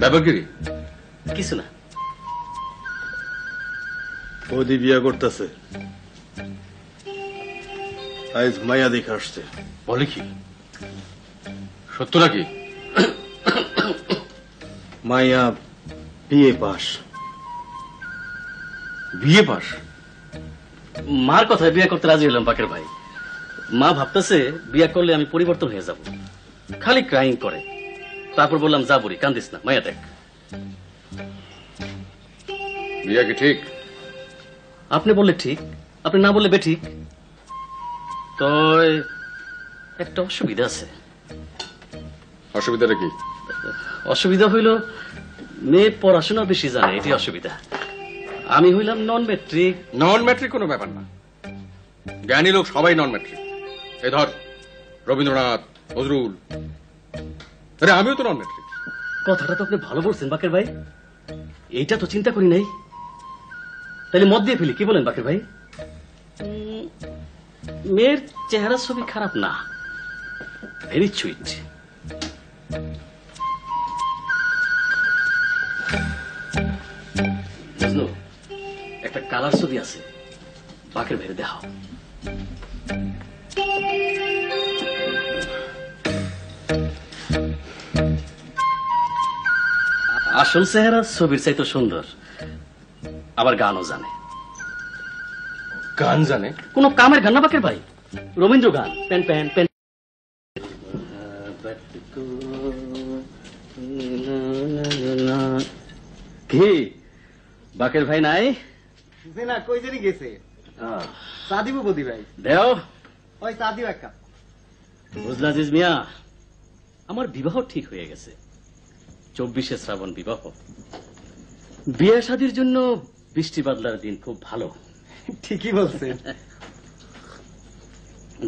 ব্যাপার কি? কিছু না। বৌদি বিয়া করতেছে, আজ মায়া দেখে আসছে। বলে কি? সত্য নাকি? মায়া বিয়ে পাস। বিয়ে পাস? মার কথায় বিয়ে করতে রাজি হলাম বাকের ভাই। মা ভাবতেছে বিয়ে করলে আমি পরিবর্তন হয়ে যাব, খালি ক্রাইং করে। তারপর বললাম যা বুড়ি কান্দিস না, মায়া দেখ। বিয়া কি ঠিক? আপনি বললে ঠিক, আপনি না বললে বেঠিক। তো একটা অসুবিধা আছে। অসুবিধাটা কি? অসুবিধা হইল মেয়ে পড়াশোনা বেশি জানে, এটি অসুবিধা। আমি হইলাম নন ম্যাট্রিক। নন ম্যাট্রিক কোনো ব্যাপার না, জ্ঞানী লোক সবাই নন ম্যাট্রিক। এই ধর রবীন্দ্রনাথ, নজরুল, আরে আমিও তো নন ম্যাট্রিক। কথাটা তো আপনি ভালো বলছেন বাকের ভাই, এইটা তো চিন্তা করি নাই। তাহলে মত দিয়ে ফেলি, কি বলেন বাকের ভাই? মেয়ের চেহারা ছবি খারাপ না, ভেরি সুইট। বুঝলো, একটা কালার ছবি আছে, বাকের ভাইরে দেখাও। আসল চেহারা ছবির চাইতে সুন্দর, আবার গানও জানে। গান জানে? কোন কামের গান না বাকের ভাই, রবীন্দ্র গান। Pan pan pan. কি বাকের ভাই নাই? না, কই জানি গেছে। চা দিব বদি ভাই? দেও। ওই চা দিও এক কাপ। বুঝলা আজিজ মিয়া, আমার বিবাহ ঠিক হয়ে গেছে। 24শে শ্রাবণ বিবাহ। বিয়ে শাদীর জন্য বৃষ্টি বাদলার দিন খুব ভালো। ঠিকই বলছেন।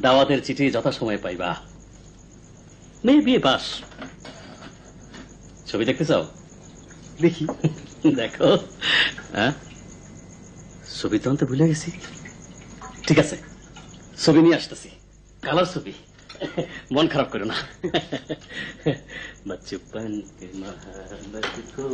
দাওয়াতের চিঠি যথাসময়ে পাইবা। মেয়ে বিয়ে পাস। ছবি দেখতে চাও? দেখি। দেখো। হ্যাঁ, ছবি তো আনতে ভুলে গেছি। ঠিক আছে, ছবি নিয়ে আসতেছি, কালার ছবি। মন খারাপ করো না। বচপন কে মহব্বত কো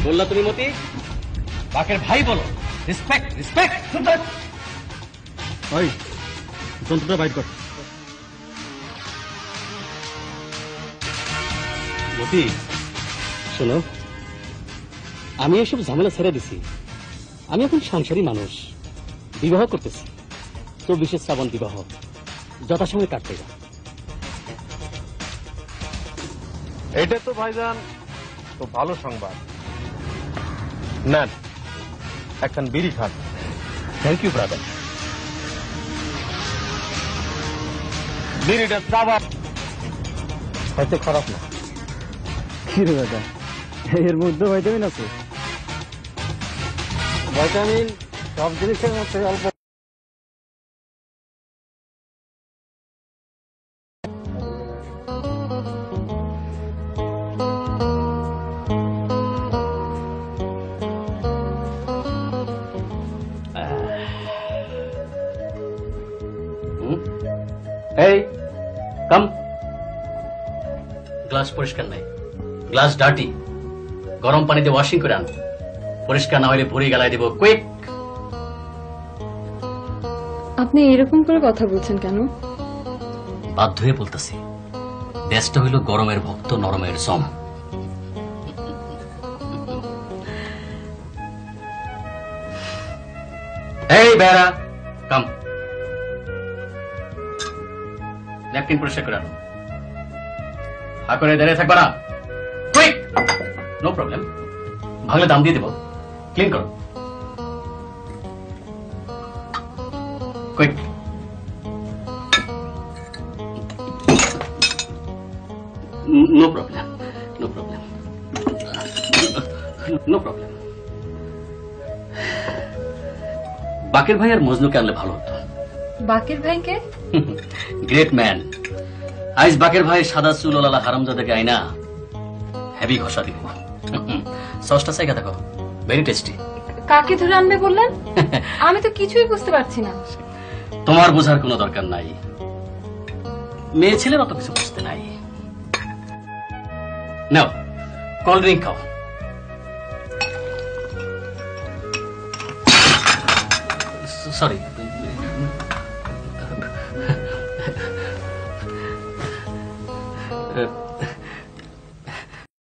বললা তুমি মতি? বাকের ভাই বলো, রেসপেক্ট রেসপেক্ট। ওই যন্ত্রটা বাইট কর। মতি শোনো, আমি এসব ঝামেলা ছেড়ে দিছি। আমি এখন সংসারী মানুষ, বিবাহ করতেছি। 24শে শ্রাবণ বিবাহ যথাসময়ে কাটতে যা। এটা তো ভাইজান তো ভালো সংবাদ। নেন একখান বিড়ি খান। Thank you brother. বিড়িটা চাবা হয়তো খারাপ না। কি রে দাদা, এর মধ্যে ভাইটামিন আছে? ভিটামিন সব জিনিসের মধ্যে অল্প। এই কাম। গ্লাস পরিষ্কার নাই, গ্লাস ডার্টি। গরম পানিতে ওয়াশিং করে আন, পরিষ্কার না হলে ভুঁড়ি গালায় দেব। কুইক। আপনি এরকম করে কথা বলছেন কেন? বাধ্য হয়ে বলতেছি, দেশটা হইল গরমের ভক্ত, নরমের জম। এই বেড়া কাম, ন্যাপকিন পরিষ্কার করে আনো। হা করে দাঁড়িয়ে থাকবা না। কুইক। নো প্রবলেম, ভাঙলে দাম দিয়ে দেব। ক্লিন করো। Quick. No problem, no problem, no problem. Baker ভাই আর মজনুকে আনলে ভালো হতো। বাকের ভাইকে? Great man. আইজ বাকের ভাই সাদা চুলওয়ালা হারামজাদাকে আইনা হেভি ঘষা দিব। সসটা চাইকা দেখো, ভেরি টেস্টি। কাকে ধরে আনবে বললেন? আমি তো কিছুই বুঝতে পারছি না। তোমার বোঝার কোনো দরকার নাই, মেয়ে ছেলের অত কিছু বুঝতে নাই। নাও কোল্ড ড্রিঙ্ক খাও। সরি,